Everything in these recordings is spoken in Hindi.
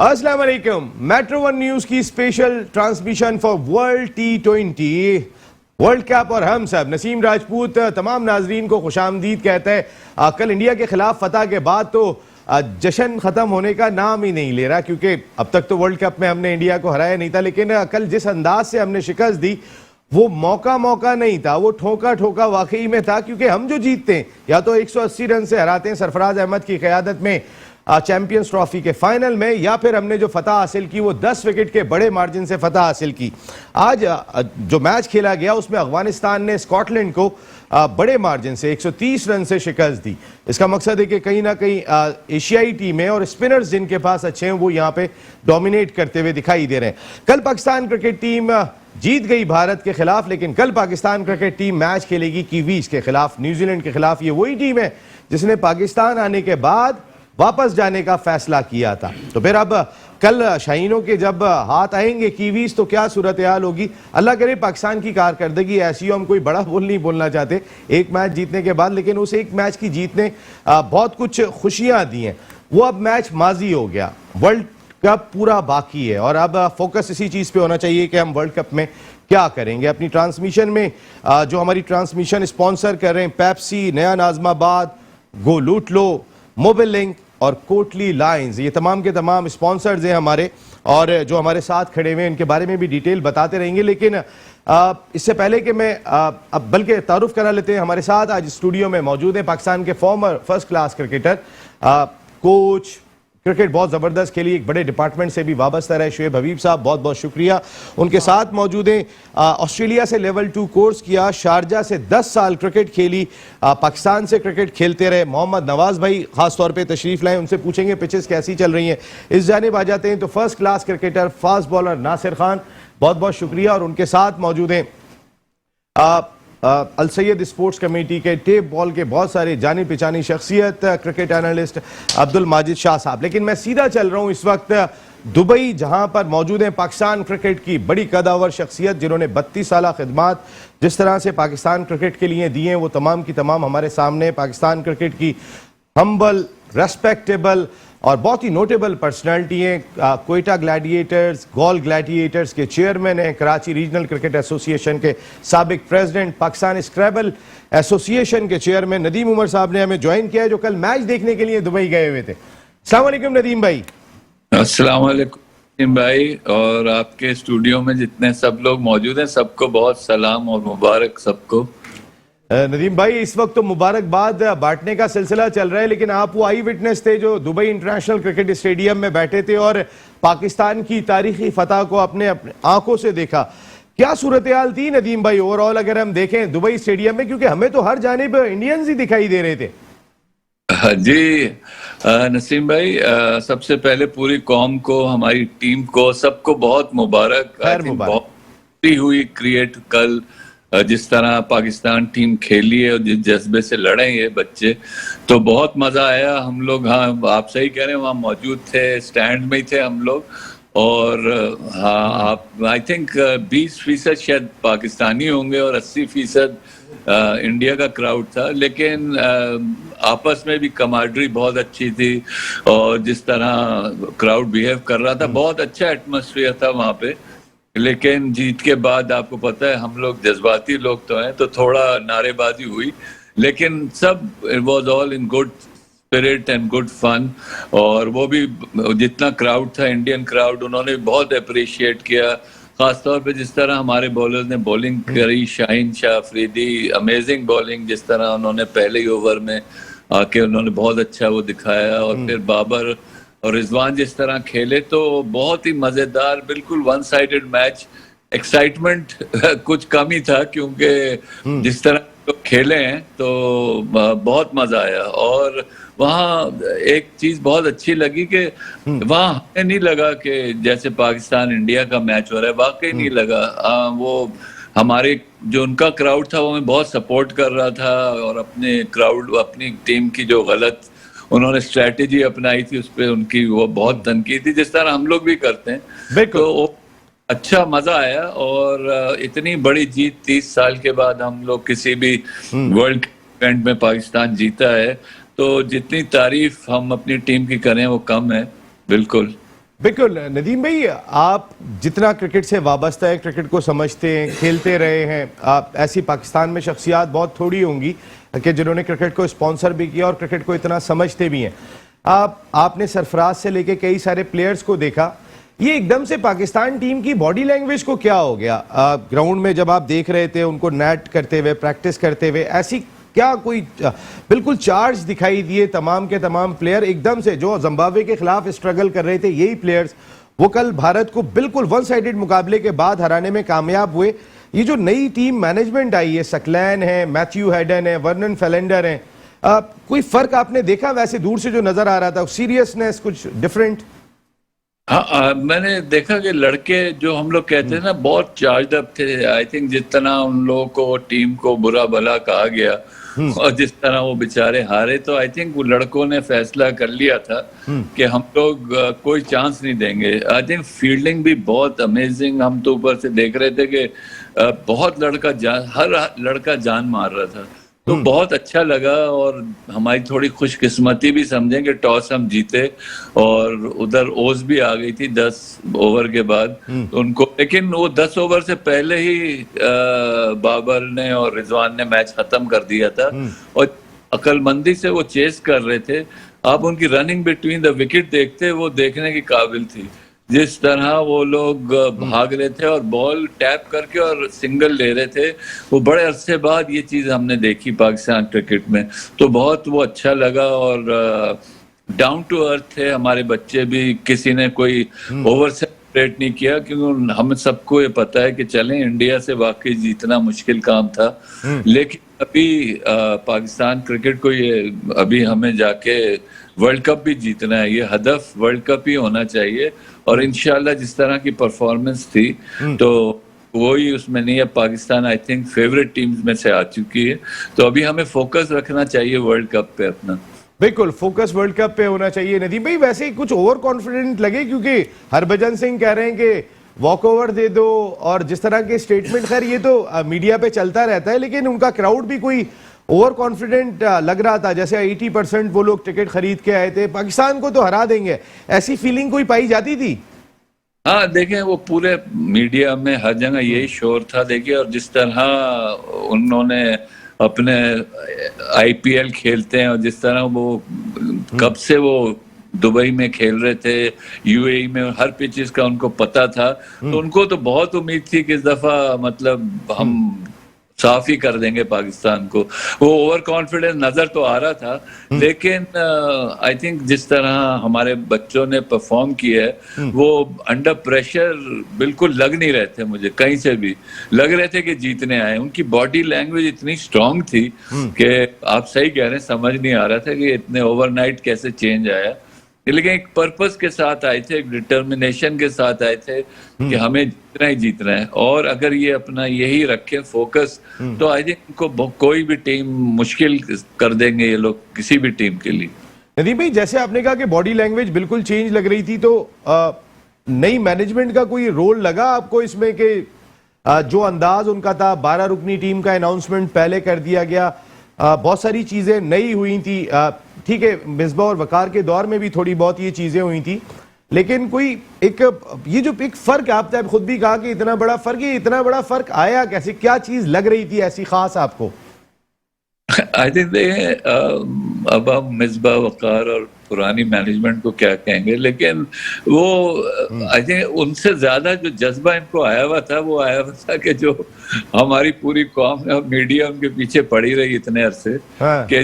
अस्सलाम वालेकुम। मेट्रो वन न्यूज की special transmission for world T20 world cup और हम सब नसीम राजपूत तमाम नाजरीन को खुशामदीद कहता है। कल इंडिया के खिलाफ फतह के बाद तो जश्न खत्म होने का नाम ही नहीं ले रहा, क्योंकि अब तक तो वर्ल्ड कप में हमने इंडिया को हराया नहीं था, लेकिन कल जिस अंदाज से हमने शिकस्त दी वो मौका नहीं था, वो ठोका वाकई में था। क्योंकि हम जो जीतते हैं या तो 180 रन से हराते हैं सरफराज अहमद की क़यादत में चैंपियंस ट्रॉफी के फाइनल में, या फिर हमने जो फतह हासिल की वो 10 विकेट के बड़े मार्जिन से फतह हासिल की। आज जो मैच खेला गया उसमें अफगानिस्तान ने स्कॉटलैंड को बड़े मार्जिन से 130 रन से शिकस्त दी। इसका मकसद है कि कहीं ना कहीं एशियाई टीमें और स्पिनर्स जिनके पास अच्छे हैं वो यहाँ पे डोमिनेट करते हुए दिखाई दे रहे हैं। कल पाकिस्तान क्रिकेट टीम जीत गई भारत के खिलाफ, लेकिन कल पाकिस्तान क्रिकेट टीम मैच खेलेगी कीवीज के खिलाफ, न्यूजीलैंड के खिलाफ। ये वही टीम है जिसने पाकिस्तान आने के बाद वापस जाने का फैसला किया था। तो फिर अब कल शाहीनों के जब हाथ आएंगे कीवीज तो क्या सूरत हाल होगी। अल्लाह करे पाकिस्तान की कारकर्दगी ऐसी हो, हम कोई बड़ा बोल नहीं बोलना चाहते एक मैच जीतने के बाद, लेकिन उस एक मैच की जीत ने बहुत कुछ खुशियां दी हैं। वो अब मैच माजी हो गया, वर्ल्ड कप पूरा बाकी है और अब फोकस इसी चीज पे होना चाहिए कि हम वर्ल्ड कप में क्या करेंगे। अपनी ट्रांसमिशन में जो हमारी ट्रांसमिशन स्पॉन्सर कर रहे हैं पेप्सी, नया नाजमाबाद, गो लूट लो, मोबाइल लिंक और कोटली लाइंस, ये तमाम के तमाम स्पॉन्सर्स हैं हमारे, और जो हमारे साथ खड़े हुए हैं इनके बारे में भी डिटेल बताते रहेंगे। लेकिन इससे पहले कि मैं अब बल्कि तारुफ करा लेते हैं, हमारे साथ आज स्टूडियो में मौजूद हैं पाकिस्तान के farmer first class cricketer, coach, cricket बहुत ज़बरदस्त खेली, एक बड़े डिपार्टमेंट से भी वाबस्ता रहे, शुएब हबीब साहब, बहुत बहुत शुक्रिया। उनके साथ मौजूद हैं ऑस्ट्रेलिया से लेवल 2 कोर्स किया, शारजा से 10 साल क्रिकेट खेली, पाकिस्तान से क्रिकेट खेलते रहे मोहम्मद नवाज भाई खास तौर पे तशरीफ लाए, उनसे पूछेंगे पिचेस कैसी चल रही हैं। इस जानिब आ जाते हैं तो first class cricketer fast bowler Nasir Khan, बहुत बहुत शुक्रिया। और उनके साथ मौजूद हैं अल सैयद स्पोर्ट्स कमेटी के टेप बॉल के बहुत सारे जानी पहचानी शख्सियत, क्रिकेट एनालिस्ट अब्दुल माजिद शाह साहब। लेकिन मैं सीधा चल रहा हूं इस वक्त दुबई, जहां पर मौजूद हैं पाकिस्तान क्रिकेट की बड़ी कदावर शख्सियत जिन्होंने 32 साल खिदमात जिस तरह से पाकिस्तान क्रिकेट के लिए दी हैं वो तमाम की तमाम हमारे सामने। पाकिस्तान क्रिकेट की हम्बल, रेस्पेक्टेबल और बहुत ही नोटेबल पर्सनैलिटी हैं। कोयटा ग्लैडिएटर्स, गॉल ग्लैडिएटर्स के चेयरमैन हैं, कराची रीजनल क्रिकेट एसोसिएशन के साबिक प्रेसिडेंट, पाकिस्तान स्क्रैबल एसोसिएशन के चेयरमैन नदीम उमर साहब ने हमें ज्वाइन किया है, जो कल मैच देखने के लिए दुबई गए हुए थे। अस्सलाम वालेकुम नदीम भाई। अस्सलाम वालेकुम भाई, और आपके स्टूडियो में जितने सब लोग मौजूद हैं सबको बहुत सलाम और मुबारक सबको। नदीम भाई, इस वक्त तो मुबारकबाद बांटने का सिलसिला चल रहा है, लेकिन आप वो आई विटनेस थे जो दुबई इंटरनेशनल क्रिकेट स्टेडियम में बैठे थे और पाकिस्तान की तारीखी फतह को अपने आंखों से देखा। क्या सूरत हाल थी नदीम भाई ओवरऑल अगर हम देखें दुबई स्टेडियम में, क्योंकि हमें तो हर जानिब इंडियंस ही दिखाई दे रहे थे। जी नसीम भाई, सबसे पहले पूरी कौम को, हमारी टीम को, सबको बहुत मुबारक। बहुत हुई क्रिएट कल जिस तरह पाकिस्तान टीम खेली है और जिस जज्बे से लड़े ये बच्चे, तो बहुत मजा आया। हम लोग, हाँ आप सही कह रहे हैं, वहाँ मौजूद थे, स्टैंड में ही थे हम लोग। और हाँ, आप आई थिंक 20% शायद पाकिस्तानी होंगे और 80% इंडिया का क्राउड था। लेकिन आपस में भी कमांडरी बहुत अच्छी थी और जिस तरह क्राउड बिहेव कर रहा था, बहुत अच्छा एटमॉस्फेयर था वहाँ पे। लेकिन जीत के बाद आपको पता है हम लोग जज्बाती लोग तो हैं, तो थोड़ा नारेबाजी हुई, लेकिन सब it was all in good spirit and good fun. और वो भी जितना क्राउड था, इंडियन क्राउड, उन्होंने बहुत अप्रिशिएट किया, खासतौर पे जिस तरह हमारे बॉलर्स ने बॉलिंग करी। शाहीन शाह अफरीदी, अमेजिंग बॉलिंग, जिस तरह उन्होंने पहले ही ओवर में आके उन्होंने बहुत अच्छा वो दिखाया। और फिर बाबर और रिजवान जिस तरह खेले, तो बहुत ही मजेदार, बिल्कुल वन साइडेड मैच। एक्साइटमेंट कुछ कम ही था क्योंकि जिस तरह तो खेले हैं तो बहुत मजा आया। और वहाँ एक चीज बहुत अच्छी लगी कि वहाँ हमें नहीं लगा कि जैसे पाकिस्तान इंडिया का मैच हो रहा है, वाकई नहीं लगा। वो हमारे जो उनका क्राउड था वो हमें बहुत सपोर्ट कर रहा था, और अपने क्राउड, अपनी टीम की जो गलत उन्होंने स्ट्रेटेजी अपनाई थी उस पर उनकी वो बहुत तनकीद थी, जिस तरह हम लोग भी करते हैं। तो अच्छा मजा आया। और इतनी बड़ी जीत 30 साल के बाद हम लोग किसी भी वर्ल्ड इवेंट में पाकिस्तान जीता है, तो जितनी तारीफ हम अपनी टीम की करें वो कम है। बिल्कुल बिल्कुल नदीम भाई, आप जितना क्रिकेट से वाबस्ता है, क्रिकेट को समझते हैं, खेलते रहे हैं, आप ऐसी पाकिस्तान में शख्सियात बहुत थोड़ी होंगी कि जिन्होंने क्रिकेट को स्पॉन्सर भी किया और क्रिकेट को इतना समझते भी हैं। आपने सरफराज से लेके कई सारे प्लेयर्स को देखा, ये एकदम से पाकिस्तान टीम की बॉडी लैंग्वेज को क्या हो गया? ग्राउंड में जब आप देख रहे थे उनको नेट करते हुए, प्रैक्टिस करते हुए, ऐसी क्या कोई बिल्कुल चार्ज दिखाई दिए तमाम के तमाम प्लेयर एकदम से, जो जिम्बाब्वे के खिलाफ स्ट्रगल कर रहे थे यही प्लेयर्स, वो कल भारत को बिल्कुल वन साइडेड मुकाबले के बाद हराने में कामयाब हुए। ये जो नई टीम मैनेजमेंट आई है, सकलैन है, मैथ्यू हेडन है, वर्नन फेलेंडर है, कोई फर्क आपने देखा वैसे दूर से जो नजर आ रहा था, सीरियसनेस कुछ डिफरेंट? हाँ, मैंने देखा कि लड़के जो हम लोग कहते हैं ना बहुत चार्ज अप थे। आई थिंक जितना उन लोगों को टीम को बुरा भला कहा गया और जिस तरह वो बेचारे हारे, तो आई थिंक वो लड़कों ने फैसला कर लिया था कि हम लोग कोई चांस नहीं देंगे। आई थिंक फील्डिंग भी बहुत अमेजिंग, हम तो ऊपर से देख रहे थे कि बहुत हर लड़का जान मार रहा था, तो बहुत अच्छा लगा। और हमारी थोड़ी खुशकिस्मती भी समझें कि टॉस हम जीते और उधर ओस भी आ गई थी 10 ओवर के बाद उनको, लेकिन वो 10 ओवर से पहले ही बाबर ने और रिजवान ने मैच खत्म कर दिया था और अक्लमंदी से वो चेस कर रहे थे। आप उनकी रनिंग बिटवीन द विकेट देखते, वो देखने की काबिल थी। जिस तरह वो लोग भाग रहे थे और बॉल टैप करके और सिंगल ले रहे थे, वो बड़े अरसे बाद ये चीज हमने देखी पाकिस्तान क्रिकेट में, तो बहुत वो अच्छा लगा। और डाउन टू अर्थ थे हमारे बच्चे भी, किसी ने कोई ओवर सेलिब्रेट नहीं किया, क्योंकि हम सबको ये पता है कि चलें इंडिया से वाकई जीतना मुश्किल काम था, लेकिन अभी पाकिस्तान क्रिकेट को ये अभी हमें जाके वर्ल्ड कप भी जीतना है, ये हदफ वर्ल्ड कप ही होना चाहिए। और इंशाल्लाह जिस तरह की परफॉर्मेंस थी तो वही उसमें नहीं है, Pakistan I think favourite teams में से आ चुकी है, तो अभी हमें फोकस रखना चाहिए वर्ल्ड कप पे अपना। बिल्कुल फोकस वर्ल्ड कप पे होना चाहिए। नदीम भाई वैसे ही कुछ ओवर कॉन्फिडेंट लगे, क्योंकि हरभजन सिंह कह रहे हैं कि वॉक ओवर दे दो, और जिस तरह के स्टेटमेंट, खैर ये तो मीडिया पे चलता रहता है, लेकिन उनका क्राउड भी कोई ओवर कॉन्फिडेंट लग रहा था, जैसे 80% वो लोग टिकट खरीद के आए थे, पाकिस्तान को तो हरा देंगे, ऐसी फीलिंग कोई पाई जाती थी? हाँ देखें, वो पूरे मीडिया में हर जगह यही शोर था। देखिए, और जिस तरह उन्होंने अपने आईपीएल खेलते हैं और जिस तरह वो कब से वो दुबई में खेल रहे थे, यूएई में, हर पिचेस का उनको पता था, तो उनको तो बहुत उम्मीद थी कि इस दफा मतलब हम साफ ही कर देंगे पाकिस्तान को। वो ओवर कॉन्फिडेंस नजर तो आ रहा था, लेकिन आई थिंक जिस तरह हमारे बच्चों ने परफॉर्म किया है, वो अंडर प्रेशर बिल्कुल लग नहीं रहे थे, मुझे कहीं से भी लग रहे थे कि जीतने आए। उनकी बॉडी लैंग्वेज इतनी स्ट्रांग थी कि आप सही कह रहे हैं, समझ नहीं आ रहा था कि इतने ओवरनाइट कैसे चेंज आया, लेकिन एक पर्पस के साथ आए थे, एक डिटर्मिनेशन के साथ आए थे कि हमें जीतना ही जीतना है। और अगर ये अपना यही रखें फोकस, तो आई थिंक इनको कोई भी टीम मुश्किल कर देंगे ये लोग, किसी भी टीम के लिए। नदीम भाई जैसे आपने कहा कि बॉडी लैंग्वेज बिल्कुल चेंज लग रही थी, तो नई मैनेजमेंट का कोई रोल लगा आपको इसमें कि जो अंदाज उनका था, 12 रुकनी टीम का अनाउंसमेंट पहले कर दिया गया, बहुत सारी चीजें नई हुई थी, ठीक है मिसबा और वकार के दौर में भी थोड़ी बहुत ये चीजें हुई थी, लेकिन कोई एक ये जो एक फर्क, आपने खुद भी कहा कि इतना बड़ा फर्क, ये इतना बड़ा फर्क आया कैसे, क्या चीज लग रही थी ऐसी खास आपको? आई थिंक अब हम मिसबा वकार और पुरानी मैनेजमेंट को क्या कहेंगे, लेकिन वो आई थिंक उनसे ज्यादा जो जज्बा इनको आया हुआ था, वो आया हुआ था कि जो हमारी पूरी कौम है, मीडिया उनके पीछे पड़ी रही इतने अरसे कि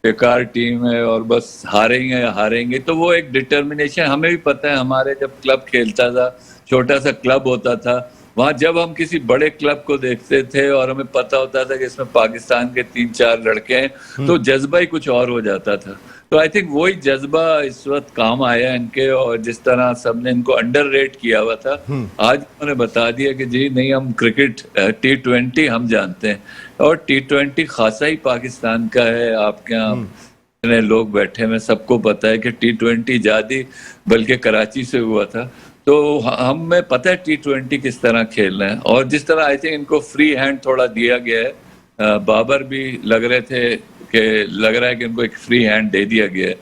बेकार टीम है और बस हारेंगे, तो वो एक डिटर्मिनेशन, हमें भी पता है, हमारे जब क्लब खेलता था, छोटा सा क्लब होता था, वहां जब हम किसी बड़े क्लब को देखते थे और हमें पता होता था कि इसमें पाकिस्तान के 3-4 लड़के हैं, तो जज्बा ही कुछ और हो जाता था। तो आई थिंक वही जज्बा इस वक्त काम आया इनके, और जिस तरह सबने इनको अंडररेट किया हुआ था, आज उन्होंने बता दिया कि जी नहीं, हम क्रिकेट T20 हम जानते हैं, और T20 खासा ही पाकिस्तान का है। आपके यहाँ इतने लोग बैठे हैं, सबको पता है कि T20 जादी बल्कि कराची से हुआ था, तो हमें पता है T20 किस तरह खेलना है। और जिस तरह आई थिंक इनको फ्री हैंड थोड़ा दिया गया है, बाबर भी लग रहा है कि इनको एक फ्री हैंड दे दिया गया है,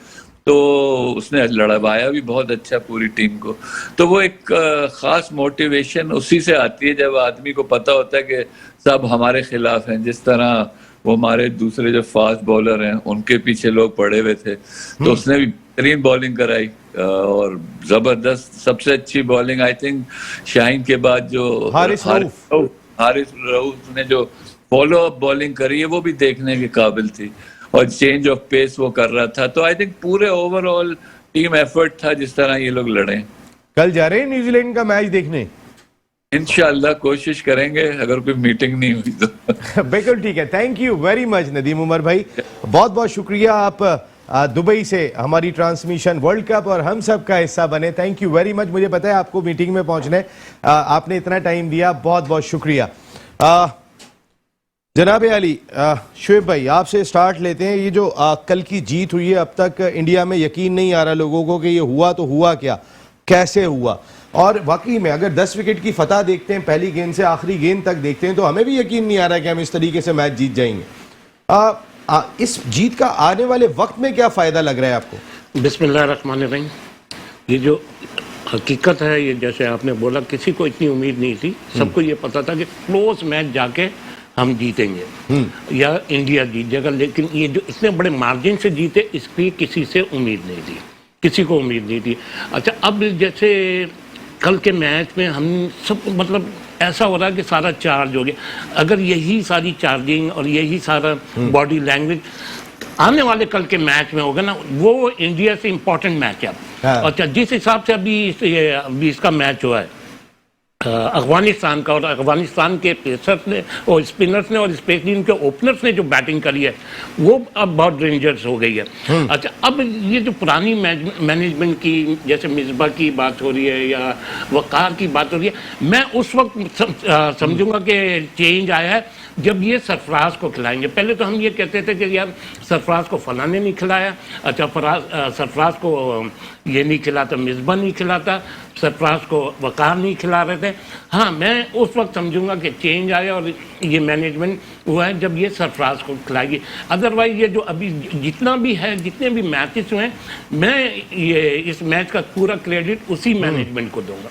तो उसने लड़वाया भी बहुत अच्छा पूरी टीम को। तो वो एक खास मोटिवेशन उसी से आती है जब आदमी को पता होता है कि सब हमारे खिलाफ हैं। जिस तरह वो हमारे दूसरे जो फास्ट बॉलर हैं उनके पीछे लोग पड़े हुए थे, तो उसने भी बेहतरीन बॉलिंग कराई और जबरदस्त, सबसे अच्छी बॉलिंग आई थिंक शाहीन के बाद जो हारिस रऊफ ने जो फॉलो अप बॉलिंग करी है वो भी देखने के काबिल थी, और चेंज ऑफ पेस वो कर रहा था। तो आई थिंक पूरे ओवरऑल टीम एफर्ट था जिस तरह ये लोग लड़े। कल जा रहे हैं न्यूजीलैंड का मैच देखने? इंशाल्लाह कोशिश करेंगे, अगर कोई मीटिंग नहीं हुई तो। बिल्कुल ठीक है। Thank you very much Nadeem Umar भाई, बहुत बहुत शुक्रिया। आप दुबई से हमारी ट्रांसमिशन वर्ल्ड कप और हम सब का हिस्सा बने। Thank you very much. मुझे पता है आपको मीटिंग में पहुंचने, आपने इतना टाइम दिया, बहुत बहुत शुक्रिया। जनाब अली, शुएब भाई आपसे स्टार्ट लेते हैं। ये जो कल की जीत हुई है, अब तक इंडिया में यकीन नहीं आ रहा लोगों को कि ये हुआ तो हुआ क्या, कैसे हुआ। और वाकई में अगर 10 विकेट की फतह देखते हैं, पहली गेंद से आखिरी गेंद तक देखते हैं, तो हमें भी यकीन नहीं आ रहा कि हम इस तरीके से मैच जीत जाएंगे। इस जीत का आने वाले वक्त में क्या फ़ायदा लग रहा है आपको? बिस्मिल्लाहिर्रहमानिर्रहीम। ये जो हकीकत है, ये जैसे आपने बोला, किसी को इतनी उम्मीद नहीं थी। सबको ये पता था कि क्लोज मैच जाके हम जीतेंगे या इंडिया जीत जाएगा, लेकिन ये जो इतने बड़े मार्जिन से जीते इसकी किसी से उम्मीद नहीं थी, किसी को उम्मीद नहीं थी। अच्छा, अब जैसे कल के मैच में हम सब मतलब ऐसा हो रहा है कि सारा चार्ज हो गया। अगर यही सारी चार्जिंग और यही सारा बॉडी लैंग्वेज आने वाले कल के मैच में होगा ना, वो इंडिया से इम्पोर्टेंट मैच है। अच्छा, जिस हिसाब से अभी इसका मैच हुआ है अफगानिस्तान का, और अफगानिस्तान के पेसर्स ने और स्पिनर्स ने और स्पेशली इनके ओपनर्स ने जो बैटिंग करी है वो अब बहुत डेंजरस हो गई है। अच्छा, अब ये जो पुरानी मैनेजमेंट की, जैसे मिसबा की बात हो रही है या वकार की बात हो रही है, मैं उस वक्त समझूंगा कि चेंज आया है जब ये सरफराज को खिलाएंगे। पहले तो हम ये कहते थे कि यार सरफराज को फला ने नहीं खिलाया, अच्छा सरफराज को ये नहीं खिलाता, मिसबा नहीं खिलाता, सरफराज को वकार नहीं खिला रहे थे। हाँ, मैं उस वक्त समझूंगा कि चेंज आया और ये मैनेजमेंट हुआ है जब ये सरफराज को खिलाएगी। अदरवाइज ये जो अभी जितना भी है, जितने भी मैचेस हुए हैं, मैं ये इस मैच का पूरा क्रेडिट उसी मैनेजमेंट को दूंगा।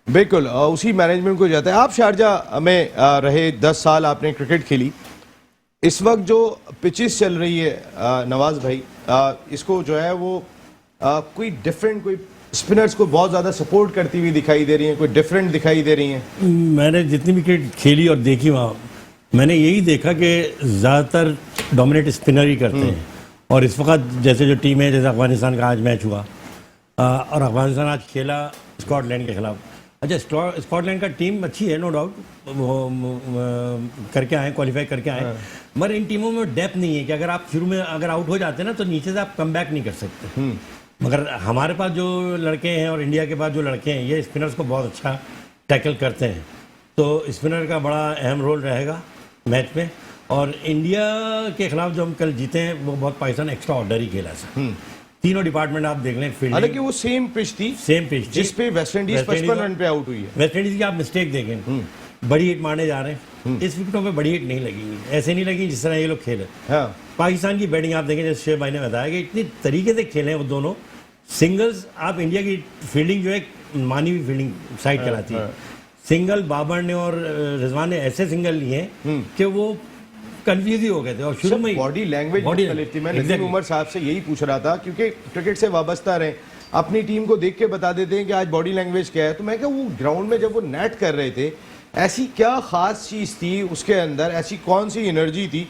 बिल्कुल, उसी मैनेजमेंट को जाता है। आप शारजा में रहे, 10 साल आपने क्रिकेट खेली। इस वक्त जो पिचेस चल रही है नवाज भाई, इसको जो है वो कोई डिफरेंट, कोई स्पिनर्स को बहुत ज़्यादा सपोर्ट करती हुई दिखाई दे रही हैं, कोई डिफरेंट दिखाई दे रही हैं? मैंने जितनी भी क्रिकेट खेली और देखी वहाँ, मैंने यही देखा कि ज़्यादातर डोमिनेट स्पिनर ही करते हैं। और इस वक्त जैसे जो टीम है, जैसे अफगानिस्तान का आज मैच हुआ और अफगानिस्तान आज खेला स्कॉटलैंड के खिलाफ। अच्छा, स्कॉटलैंड का टीम अच्छी है, नो डाउट, वो करके आए, क्वालिफाई करके आए, मगर इन टीमों में डेप्थ नहीं है कि अगर आप शुरू में अगर आउट हो जाते हैं ना तो नीचे से आप कम बैक नहीं कर सकते। मगर हमारे पास जो लड़के हैं और इंडिया के पास जो लड़के हैं, ये स्पिनर्स को बहुत अच्छा टैकल करते हैं, तो स्पिनर का बड़ा अहम रोल रहेगा मैच में। और इंडिया के खिलाफ जो हम कल जीते हैं वो बहुत पाकिस्तान एक्स्ट्रा ऑर्डर ही खेला सर। तीनों डिपार्टमेंट आप देख लें, फील्डिंग, हालांकि वो सेम पिच थी जिस पे वेस्ट इंडीज 55 रन पे आउट हुई है। वेस्ट इंडीज की आप मिस्टेक देखें, बड़ी हिट मारने जा रहे हैं, इस विकेटों पे बड़ी हिट नहीं लगी, ऐसे नहीं लगी जिस तरह ये लोग खेले। हाँ। पाकिस्तान की बैटिंग आप देखें, जैसे शेख भाई ने बताया कि इतनी तरीके से खेले हैं वो दोनों सिंगल्स। आप इंडिया की फील्डिंग जो है मानी हुई फील्डिंग साइड कराती है। सिंगल बाबर ने और रिजवान ने ऐसे सिंगल लिए कि वो कंफ्यूज ही हो गए थे। और शुरू में बॉडी लैंग्वेज थी। मैं नदीम उमर साहब से यही पूछ रहा था, क्योंकि क्रिकेट से वाबस्ता रहे, अपनी टीम को देख के बता देते हैं कि आज बॉडी लैंग्वेज क्या है। तो मैं क्या, वो ग्राउंड में जब वो नेट कर रहे थे, ऐसी क्या खास चीज थी उसके अंदर, ऐसी कौन सी एनर्जी थी?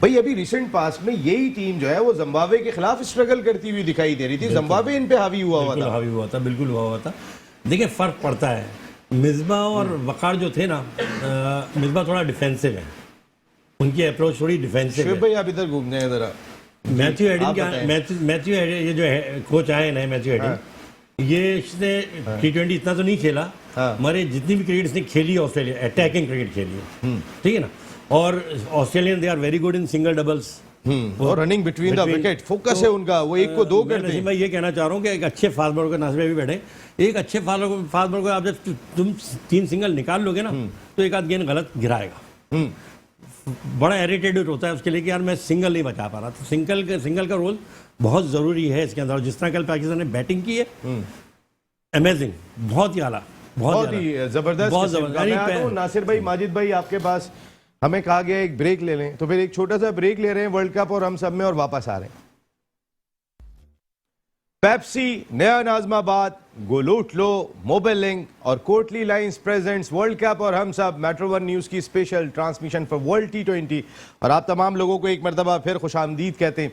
भाई अभी रिसेंट पास्ट में यही टीम जो है वो जिम्बाब्वे के खिलाफ स्ट्रगल करती हुई दिखाई दे रही थी। जिम्बाब्वे इन पे हावी हुआ हुआ था, बिल्कुल हुआ था। देखिए फर्क पड़ता है, मिसबा और वकार जो थे ना, मिसबा थोड़ा डिफेंसिव है, उनकी अप्रोच थोड़ी डिफेंसिव है। भाई आप इधर घूम जाए जरा। मैथ्यू हेडिंग ये जो कोच आए ना, मैथ्यू हेडिंग, ये इसने T20 इतना तो नहीं खेला, मगर जितनी भी क्रिकेट इसने खेली ऑस्ट्रेलिया, अटैकिंग क्रिकेट खेली है, ठीक है ना। और Australian they are very good in single doubles और running between the wicket, focus है उनका, वो एक को दो करते हैं। मैं ये कहना चाह रहा हूँ कि एक अच्छे फास्ट बॉलर के नासबे भी बैठे, एक अच्छे फास्ट बॉलर को आप जब तुम 3 सिंगल निकाल लोगे ना तो एक आध गेंद गलत गिराएगा। बड़ा इरिटेटेड होता है उसके लिए कि यार मैं सिंगल नहीं बचा पा रहा, तो सिंगल का रोल बहुत ज़रूरी है इसके अंदर। और जिस तरह कल पाकिस्तान ने बैटिंग की है, अमेजिंग, बहुत ही आला, बहुत ही जबरदस्त। बहुत किस्म का। मैं आता हूं नासिर भाई, माजिद भाई आपके पास। हमें कहा गया एक ब्रेक ले लें, तो फिर एक छोटा सा ब्रेक ले रहे हैं वर्ल्ड कप और हम सब में, और वापस आ रहे हैं। पेप्सी, नया नाज़माबाद, गोलूटलो, मोबाइल लिंक और Kotli lines presents world cup और हम सब मेट्रो वन न्यूज़ की special transmission for world T20। और आप तमाम लोगों को एक मरतबा फिर खुशामदीद कहते हैं।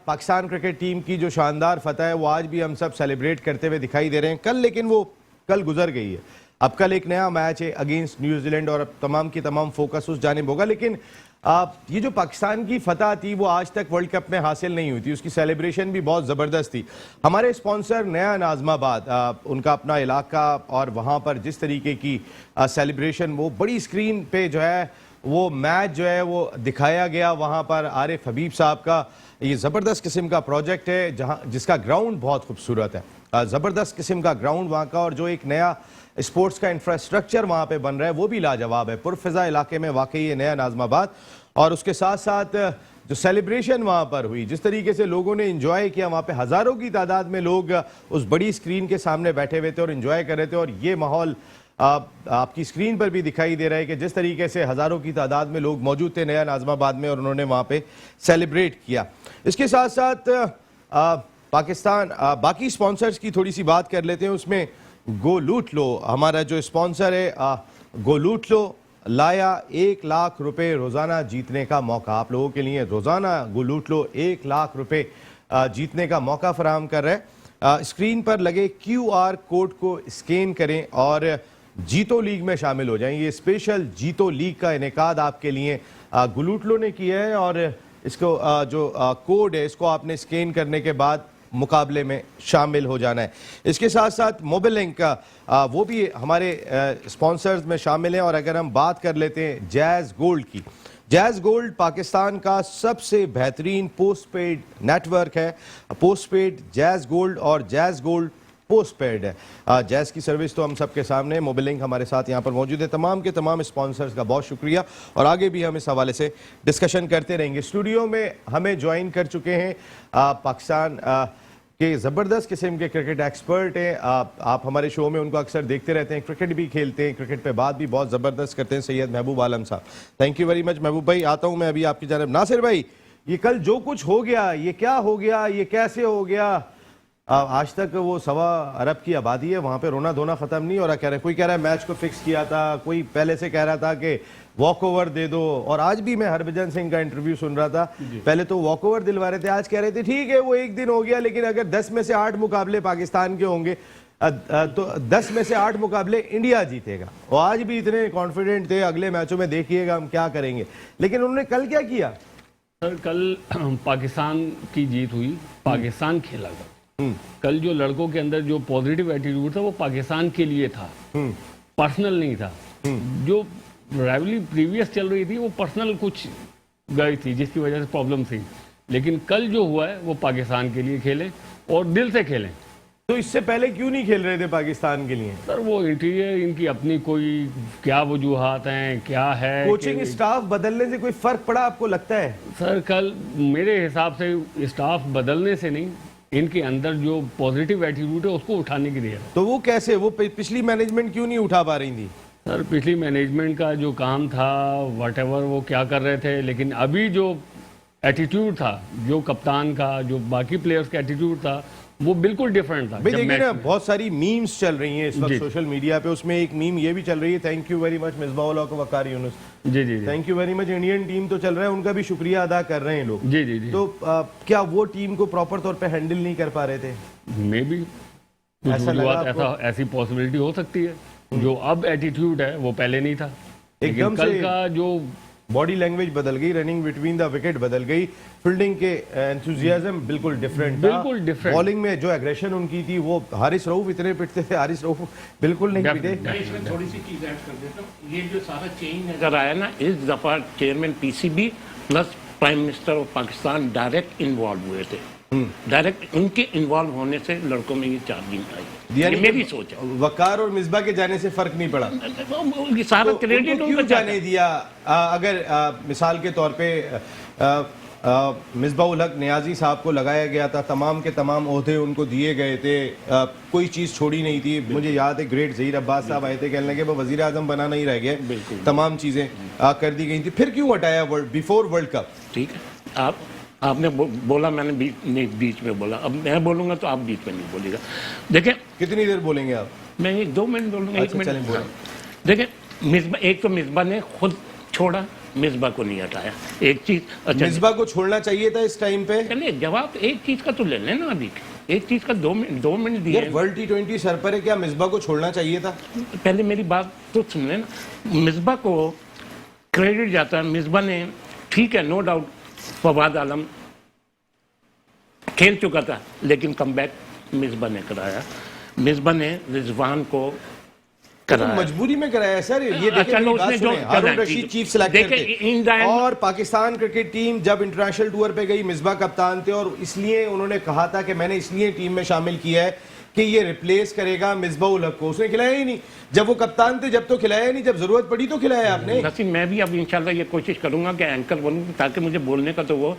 पाकिस्तान क्रिकेट टीम की जो शानदार फतह है वो आज भी हम सब सेलिब्रेट करते हुए दिखाई दे रहे हैं कल, लेकिन वो कल गुजर गई है। अब कल एक नया मैच है अगेंस्ट न्यूजीलैंड और अब तमाम की तमाम फोकस उस जानिब होगा। लेकिन ये जो पाकिस्तान की फतह थी वो आज तक वर्ल्ड कप में हासिल नहीं हुई थी, उसकी सेलिब्रेशन भी बहुत ज़बरदस्त थी। हमारे स्पॉन्सर नया नाज़माबाद, उनका अपना इलाका, और वहाँ पर जिस तरीके की सेलिब्रेशन, वो बड़ी स्क्रीन पे जो है वो मैच जो है वो दिखाया गया वहाँ पर। आरिफ हबीब साहब का ये ज़बरदस्त किस्म का प्रोजेक्ट है जहाँ जिसका ग्राउंड बहुत खूबसूरत है, ज़बरदस्त किस्म का ग्राउंड वहाँ का, और जो एक नया स्पोर्ट्स का इंफ्रास्ट्रक्चर वहाँ पे बन रहा है वो भी लाजवाब है। पुरफ़िज़ा इलाके में वाकई ये नया नाज़माबाद, और उसके साथ साथ जो सेलिब्रेशन वहाँ पर हुई, जिस तरीके से लोगों ने इंजॉय किया, वहाँ पे हज़ारों की तादाद में लोग उस बड़ी स्क्रीन के सामने बैठे हुए थे और इंजॉय कर रहे थे। और ये माहौल आपकी स्क्रीन पर भी दिखाई दे रहा है कि जिस तरीके से हज़ारों की तादाद में लोग मौजूद थे नया नाज़माबाद में और उन्होंने वहाँ पे सेलिब्रेट किया। इसके साथ साथ पाकिस्तान बाकी स्पॉन्सर्स की थोड़ी सी बात कर लेते हैं। उसमें गोलूटलो हमारा जो स्पॉन्सर है, गोलूटलो लाया 1 लाख रुपए रोज़ाना जीतने का मौका आप लोगों के लिए। रोज़ाना गोलूटलो 1 लाख रुपए जीतने का मौका फराहम कर रहे हैं। स्क्रीन पर लगे QR कोड को स्कैन करें और जीतो लीग में शामिल हो जाएं। ये स्पेशल जीतो लीग का इनेकाद आपके लिए गोलूटलो ने किया है, और इसको जो कोड है इसको आपने स्कैन करने के बाद मुकाबले में शामिल हो जाना है। इसके साथ साथ मोबाइल लिंक का वो भी हमारे स्पॉन्सर्स में शामिल हैं। और अगर हम बात कर लेते हैं जैज़ गोल्ड की, जैज़ गोल्ड पाकिस्तान का सबसे बेहतरीन पोस्ट पेड नेटवर्क है। पोस्ट पेड जैज़ गोल्ड और जैज़ गोल्ड पोस्ट पेड है। जैज़ की सर्विस तो हम सबके सामने, मोबाइल लिंक हमारे साथ यहाँ पर मौजूद है। तमाम के तमाम स्पॉन्सर्स का बहुत शुक्रिया, और आगे भी हम इस हवाले से डिस्कशन करते रहेंगे। स्टूडियो में हमें ज्वाइन कर चुके हैं पाकिस्तान के ज़बरदस्त किस्म के क्रिकेट एक्सपर्ट हैं। आप हमारे शो में उनको अक्सर देखते रहते हैं, क्रिकेट भी खेलते हैं, क्रिकेट पे बात भी बहुत ज़बरदस्त करते हैं, सैयद महबूब आलम साहब। थैंक यू वेरी मच महबूब भाई। आता हूँ मैं अभी आपकी जानब। नासिर भाई, ये कल जो कुछ हो गया, ये क्या हो गया, ये कैसे हो गया? आज तक वो 1.25 अरब की आबादी है, वहाँ पे रोना धोना ख़त्म नहीं हो रहा। कह रहे कोई कह रहा है मैच को फिक्स किया था, कोई पहले से कह रहा था कि वॉक ओवर दे दो। और आज भी मैं हरभजन सिंह का इंटरव्यू सुन रहा था, पहले तो वॉक ओवर दिलवा रहे थे, आज कह रहे थे ठीक है वो एक दिन हो गया, लेकिन अगर 10 में से 8 मुकाबले पाकिस्तान के होंगे तो 10 में से 8 मुकाबले इंडिया जीतेगा। और आज भी इतने कॉन्फिडेंट थे, अगले मैचों में देखिएगा हम क्या करेंगे। लेकिन उन्होंने कल क्या किया? सर कल पाकिस्तान की जीत हुई, पाकिस्तान खेला था। कल जो लड़कों के अंदर जो पॉजिटिव एटीट्यूड था वो पाकिस्तान के लिए था, पर्सनल नहीं था। जो राइवलरी प्रीवियस चल रही थी वो पर्सनल कुछ गई थी जिसकी वजह से प्रॉब्लम थी, लेकिन कल जो हुआ है वो पाकिस्तान के लिए खेलें और दिल से खेलें। तो इससे पहले क्यों नहीं खेल रहे थे पाकिस्तान के लिए? सर वो इंटीरियर इनकी अपनी कोई क्या वजूहात हैं, क्या है, कोचिंग स्टाफ बदलने से कोई फर्क पड़ा आपको लगता है? सर कल मेरे हिसाब से स्टाफ बदलने से नहीं, इनके अंदर जो पॉजिटिव एटीट्यूड है उसको उठाने की देर है। तो वो कैसे, वो पिछली मैनेजमेंट क्यों नहीं उठा पा रही थी? सर पिछली मैनेजमेंट का जो काम था व्हाटएवर वो क्या कर रहे थे, लेकिन अभी जो एटीट्यूड था, जो कप्तान का, जो बाकी प्लेयर्स का एटीट्यूड था वो बिल्कुल डिफरेंट था। भाई देखिए ना, बहुत सारी मीम्स चल रही हैं इस वक्त सोशल मीडिया पे, उसमें एक मीम ये भी चल रही है, thank you very much Misbah ul Haq Waqar Younis. जी जी thank you very much. Indian team तो चल रहा है, उनका भी शुक्रिया अदा कर रहे हैं लोग। जी जी जी। तो क्या वो टीम को प्रॉपर तौर पे हैंडल नहीं कर पा रहे थे? मे बी ऐसी पॉसिबिलिटी हो सकती है। जो अब एटीट्यूड है वो पहले नहीं था, एकदम कल से का जो बॉडी लैंग्वेज बदल गई, रनिंग बिटवीन द विकेट बदल गई, फील्डिंग के एंथुजियाज्म बिल्कुल डिफरेंट था, बिल्कुल डिफरेंट। बॉलिंग में जो एग्रेशन उनकी थी, वो हारिस रऊफ इतने पिटते थे, हारिस रऊफ बिल्कुल नहीं पिटे। मैं इसमें थोड़ी सी चीज ऐड कर देता हूँ। ये जो सारा चेंज नजर आया ना, इस दफा chairman PCB plus prime minister of Pakistan direct involve हुए थे। डायरेक्ट उनके इन्वॉल्व होने से लड़कों में ये चार्जिंग आई, ये मेरी सोच है। वकार और मिसबा के जाने से फर्क नहीं पड़ा, ये सारा तो क्रेडिट उनको क्यों जाने दिया? अगर मिसाल के तौर पे मिसबा उल हक नियाजी साहब को लगाया गया था, तमाम के तमाम ओहदे उनको दिए गए थे, कोई चीज़ छोड़ी नहीं थी। मुझे याद है ग्रेट ज़हीर अब्बास साहब आए थे, कहने लगे वो वज़ीर आज़म बनाना ही रह गया, तमाम चीज़ें कर दी गई थी। फिर क्यों हटाया बिफोर वर्ल्ड कप? ठीक है, आपने बोला, मैंने बीच में बोला, अब मैं बोलूंगा तो आप बीच में नहीं बोलेगा। देखें कितनी देर बोलेंगे आप? मैं 1-2 मिनट बोलूंगा। अच्छा, 1 चलें, मिनट। बोलें। हाँ। देखें, मिसबा, एक तो मिसबा ने खुद छोड़ा, मिसबा को नहीं हटाया। एक चीज, अच्छा, मिसबा को छोड़ना चाहिए था इस टाइम पे। चलिए जवाब एक चीज का तो ले लेना, अभी एक चीज का 2 मिनट दिए। यार वर्ल्ड T20 सर पर है, क्या मिसबा को छोड़ना चाहिए था? पहले मेरी बात तो सुन लेना। मिसबा को क्रेडिट जाता है, मिसबा ने, ठीक है, नो डाउट फवाद आलम खेल चुका था, लेकिन कमबैक मिसबा ने कराया, मिसबा ने रिजवान को कराया। मजबूरी में कराया सर। ये देखिए, मेरी बात सुने, हारून रशीद चीफ सिलेक्टर थे और पाकिस्तान क्रिकेट टीम जब इंटरनेशनल टूर पे गई, मिसबा कप्तान थे और इसलिए उन्होंने कहा था कि मैंने इसलिए टीम में शामिल किया है कि ये रिप्लेस करेगा मिसबा उल हक को। उसने खिलाया ही नहीं, जब वो कप्तान थे जब तो खिलाया नहीं, जब जरूरत पड़ी तो खिलाया आपने। नसीम, मैं भी अब इंशाल्लाह ये कोशिश करूंगा कि एंकर बनूं, ताकि मुझे बोलने का तो वो,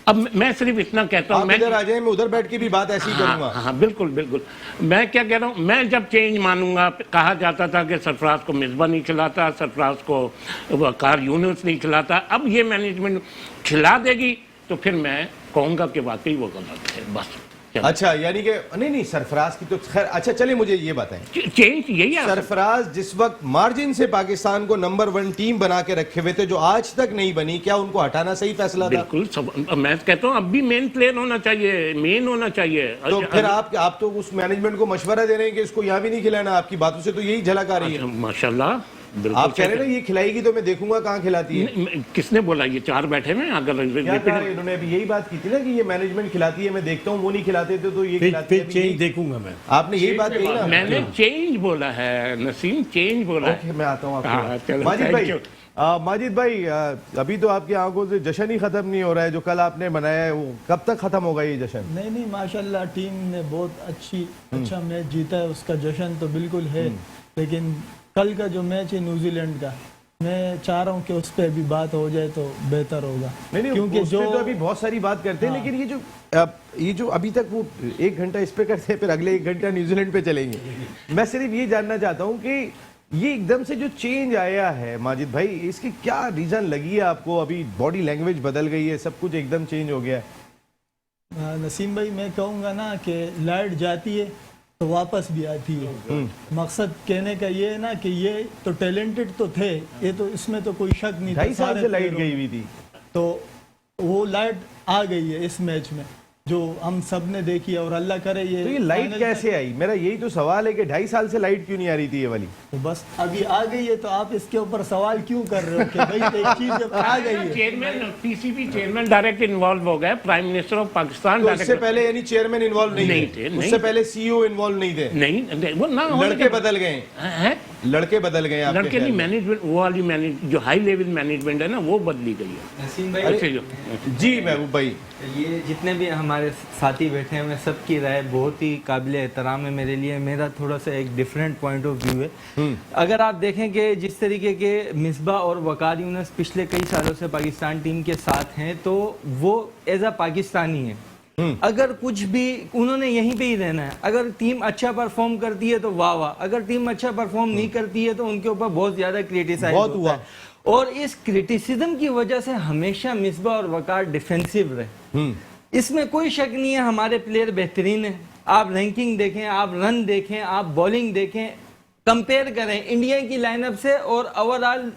अब मैं सिर्फ इतना कहता हूँ, मैं इधर आ जाए, मैं उधर बैठ के भी बात ऐसी करूंगा। हाँ, बिल्कुल बिल्कुल। मैं क्या कह रहा हूँ, मैं जब चेंज मानूंगा, कहा जाता था कि सरफराज को मिसबा नहीं खिलाता, सरफराज को वकार यूनुस नहीं खिलाता, अब ये मैनेजमेंट खिला देगी तो फिर मैं कहूंगा कि वाकई वो गलत है, बस। अच्छा, यानी कि नहीं सरफराज की तो खैर, अच्छा चलिए मुझे ये बताएं, चेंज यही है। सरफराज जिस वक्त मार्जिन से पाकिस्तान को नंबर 1 टीम बना के रखे हुए थे, जो आज तक नहीं बनी, क्या उनको हटाना सही फैसला था? बिल्कुल, मैं कहता हूँ अब भी मेन प्लेयर होना चाहिए, मेन होना चाहिए। तो फिर आप तो उस मैनेजमेंट को मशवरा दे रहे हैं कि इसको यहाँ भी नहीं खिलाना। आपकी बातों से तो यही झलक आ रही है। माशाल्लाह, आप कह रहे हैं ना ये खिलाएगी तो मैं देखूंगा कहाँ खिलाती है। किसने बोला? ये 4 बैठे में, अगर इन्होंने अभी यही बात की थी ना कि ये मैनेजमेंट खिलाती है, मैं देखता हूँ, वो नहीं खिलाते थे तो ये खिलाती है। चेंज देखूंगा मैं। आपने यही बात कही ना? मैंने चेंज बोला है नसीम, चेंज बोला है। मैं आता हूँ आपको। माजिद भाई, अभी तो आपकी आंखों से जश्न ही खत्म नहीं हो रहा है जो कल आपने मनाया है, वो कब तक खत्म होगा ये जश्न? नहीं, माशाल्लाह टीम ने बहुत अच्छा मैच जीता है, उसका जश्न तो बिल्कुल है। लेकिन कल का जो मैच है न्यूजीलैंड का, मैं चाह रहा हूँ कि उस पर अभी बात हो जाए तो बेहतर होगा। नहीं, क्योंकि जो तो अभी बहुत सारी बात करते हैं, लेकिन ये जो अभी तक वो 1 घंटा इस पे करते हैं, फिर अगले 1 घंटा न्यूजीलैंड पे चलेंगे। मैं सिर्फ ये जानना चाहता हूँ कि ये एकदम से जो चेंज आया है माजिद भाई, इसकी क्या रीजन लगी है आपको? अभी बॉडी लैंग्वेज बदल गई है, सब कुछ एकदम चेंज हो गया है। नसीम भाई, मैं कहूँगा ना कि लाइट जाती है तो वापस भी आती है। मकसद कहने का ये है ना कि ये तो टैलेंटेड तो थे, ये तो इसमें तो कोई शक नहीं। 2.5 साल से लाइट गई हुई थी, तो वो लाइट आ गई है इस मैच में, जो हम सब ने देखी है। और अल्लाह करे तो ये लाइट कैसे आई? मेरा यही तो सवाल है कि 2.5 साल से लाइट क्यों नहीं आ रही थी ये वाली? तो बस अभी आ गई है, तो आप इसके ऊपर सवाल क्यों कर रहे हो कि भाई एक चीज जब आ गई है। Chairman, PCB chairman direct involve हो गए, प्राइम मिनिस्टर ऑफ पाकिस्तान तो इससे पहले यानी चेयरमैन इन्वॉल्व नहीं थे, उससे पहले सीईओ इन्वॉल्व नहीं थे? नहीं, वो ना, लड़के बदल गए हैं, लड़के बदल गए, लड़के नहीं, मैनेजमेंट, वो वाली जो हाई लेवल मैनेजमेंट है ना, वो बदली गई है। नसीम भाई, अच्छा जी महबूब भाई, ये जितने भी हमारे साथी बैठे हैं, सबकी राय बहुत ही काबिल एहतराम है मेरे लिए। मेरा थोड़ा सा एक डिफरेंट पॉइंट ऑफ व्यू है। अगर आप देखें कि जिस तरीके के मिसबा और वकार यूनुस पिछले कई सालों से पाकिस्तान टीम के साथ हैं, तो वो एज अ पाकिस्तानी है। अगर कुछ भी उन्होंने यहीं पे ही रहना है। अगर टीम अच्छा परफॉर्म करती है तो वाह वाह, अगर टीम अच्छा परफॉर्म नहीं करती है तो उनके ऊपर बहुत ज्यादा क्रिटिसाइज होता है। और इस क्रिटिसिज्म की वजह से हमेशा मिसबा और वकार डिफेंसिव रहे, इसमें कोई शक नहीं है। हमारे प्लेयर बेहतरीन है, आप रैंकिंग देखें, आप रन देखें, आप बॉलिंग देखें, कंपेयर करें इंडिया की लाइनअप से और ओवरऑल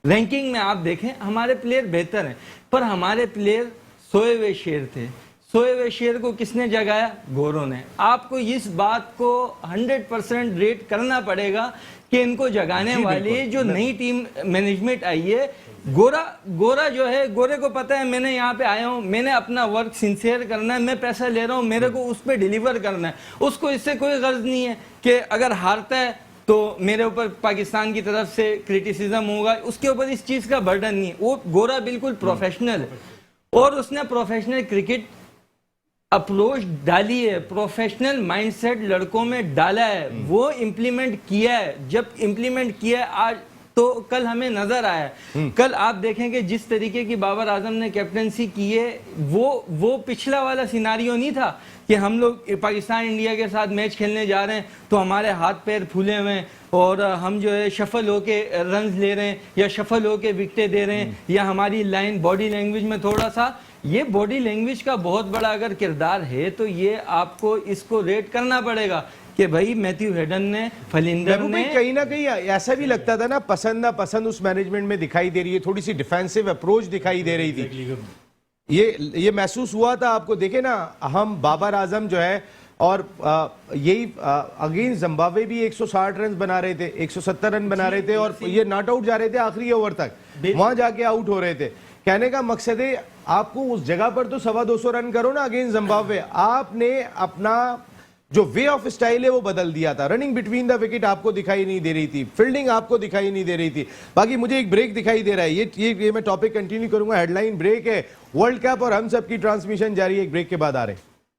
रैंकिंग में आप देखें, हमारे प्लेयर बेहतर हैं। पर हमारे प्लेयर सोए हुए शेर थे। सोए हुए शेर को किसने जगाया? गोरों ने। आपको इस बात को 100% रेट करना पड़ेगा कि इनको जगाने वाली जो नई टीम मैनेजमेंट आई है, गोरा जो है, गोरे को पता है मैंने यहाँ पे आया हूँ, मैंने अपना वर्क सिंसियर करना है, मैं पैसा ले रहा हूँ, मेरे को उस पर डिलीवर करना है। उसको इससे कोई गर्ज नहीं है कि अगर हारता है तो मेरे ऊपर पाकिस्तान की तरफ से क्रिटिसिज्म होगा, उसके ऊपर इस चीज़ का बर्डन नहीं है। वो गोरा बिल्कुल प्रोफेशनल है और उसने प्रोफेशनल क्रिकेट अप्रोच डाली है, प्रोफेशनल माइंडसेट लड़कों में डाला है, वो इम्प्लीमेंट किया है। जब इम्प्लीमेंट किया है आज तो कल हमें नजर आया। कल आप देखेंगे जिस तरीके की बाबर आजम ने कैप्टनसी की है, वो पिछला वाला सिनारियो नहीं था कि हम लोग पाकिस्तान इंडिया के साथ मैच खेलने जा रहे हैं तो हमारे हाथ पैर फूले हुए हैं और हम जो है शफल होके रन्स ले रहे हैं या शफल होके विकेटें दे रहे हैं, या हमारी लाइन बॉडी लैंग्वेज में थोड़ा सा, ये बॉडी लैंग्वेज का बहुत बड़ा अगर किरदार है तो ये आपको इसको रेट करना पड़ेगा कि भाई मैथ्यू हेडन ने, फलिंदर ने, कहीं ना कहीं ऐसा भी लगता था ना, पसंद ना पसंद उस मैनेजमेंट में दिखाई दे रही है, थोड़ी सी डिफेंसिव अप्रोच दिखाई दे रही थी। ये महसूस हुआ था आपको? देखे ना, हम बाबर आजम जो है और यही अगेंस्ट जिम्बाब्वे भी 160 रन बना रहे थे, 170 रन बना रहे थे और ये नॉट आउट जा रहे थे आखिरी ओवर तक, वहां जाके आउट हो रहे थे। कहने का मकसद है आपको उस जगह पर तो 225 रन करो ना अगेंस्ट जिम्बाब्वे। आपने अपना जो वे ऑफ स्टाइल है वो बदल दिया था। रनिंग बिटवीन द विकेट आपको दिखाई नहीं दे रही थी, फील्डिंग आपको दिखाई नहीं दे रही थी। बाकी मुझे एक ब्रेक दिखाई दे रहा है, ये मैं टॉपिक कंटिन्यू करूंगा। हेडलाइन ब्रेक है, वर्ल्ड कप और हम सब की ट्रांसमिशन जारी है, एक ब्रेक के बाद आ रहे हैं।